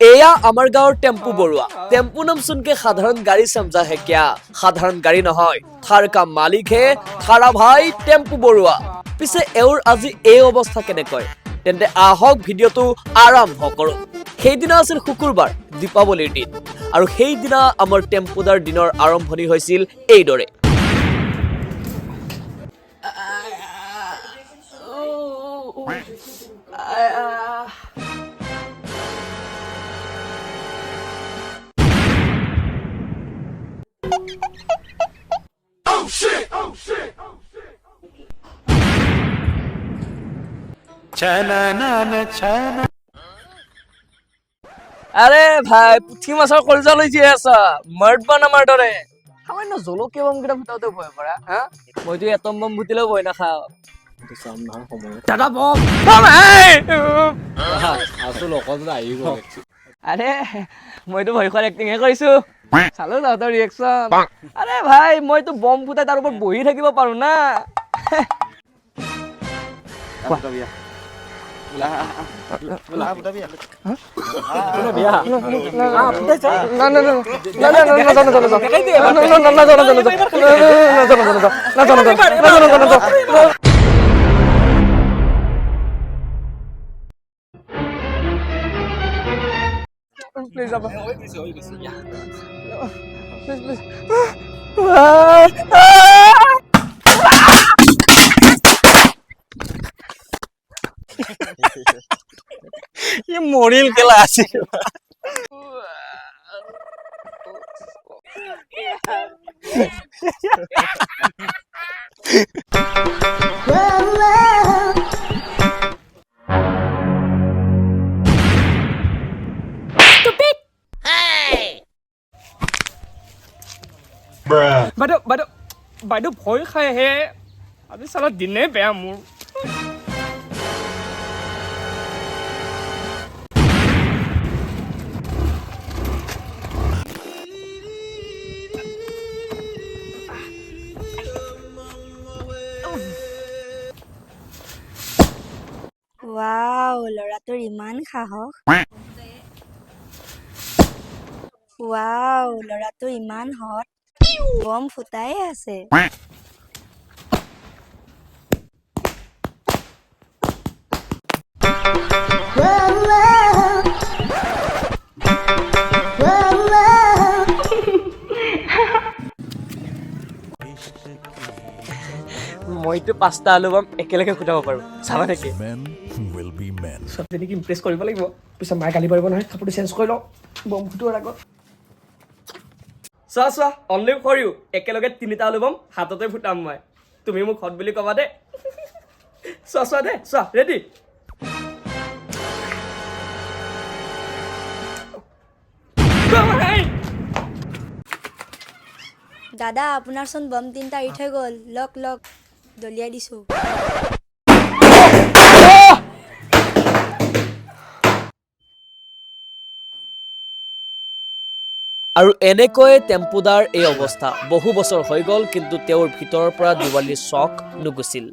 এয়া আমাৰ গাঁৱৰ টেম্পু বৰুৱা টেম্পু নাম শুনকে সাধাৰণ গাড়ী সমজা হে কিয়া সাধাৰণ গাড়ী নহয় থাৰ কা মালিক হে থাৰা ভাই টেম্পু বৰুৱা পিছে এওৰ আজি এই অৱস্থা কেনেকৈ তেন্তে আহক ভিডিঅ'টো আৰম্ভ কৰো সেইদিনা আছিল শুকুৰবাৰ দীপাৱলীৰ দিন আৰু সেইদিনা আমাৰ টেম্পুদাৰ দিনৰ আৰম্ভণি হৈছিল এইদৰে আৰে ভাই পুঠি মাছৰ কলজা লৈ যি আছা মাৰবা না মাৰ দৰে সামান্য জলকীয়া বম কেইটা ফুটাওতে ভয় কৰা হা মইতো এটম বম ফুটিলেও ভয় নাখাওঁ দাদা বম আচল অকল আহি গ'ল আরে মইতো ভয় খোৱাৰ এক্টিং হে কৰিছো চালো তাহাঁতৰ ৰিয়েকশ্যন আৰে ভাই মইতো বম ফুটাই তাৰ ওপৰত বহি থাকিব পাৰো না Please, Abba. Please, please. ये मोरिल केला আছে বাইদেউ ভয় খাই হে আজি চালা দিনে বেয়া মোৰ Wow, ল'ৰাটোৰ ইমান সাহস Wow, ল'ৰাটো ইমান হট বম ফুটাই আছে মইতো পাঁচটা আলু বম একেলগে ফুটাব পাৰো চাবা নেকি ছোৱালীজনীক ইমপ্ৰেছ কৰিব লাগিব পিছত মায়ে গালি পাৰিব নহয় কাপোৰটো চেঞ্জ কৰি লওঁ বম ফুটোৱাৰ আগত চোৱা অনলি ফৰ ইউ একেলগে তিনিটা আলু বম হাততে ফুটাম মই তুমি মোক হট বুলি ক'বা দেই চোৱা দে চোৱা ৰেডি দাদা আপোনাৰচোন বম তিনিটা এৰি থৈ গ'ল লক দলিয়াই দিছোঁ আৰু এনেকৈ টেম্পুদাৰ এই অৱস্থা বহু বছৰ হৈ গ'ল কিন্তু তেওঁৰ ভিতৰৰ পৰা দিৱালীৰ শখ নুগুছিল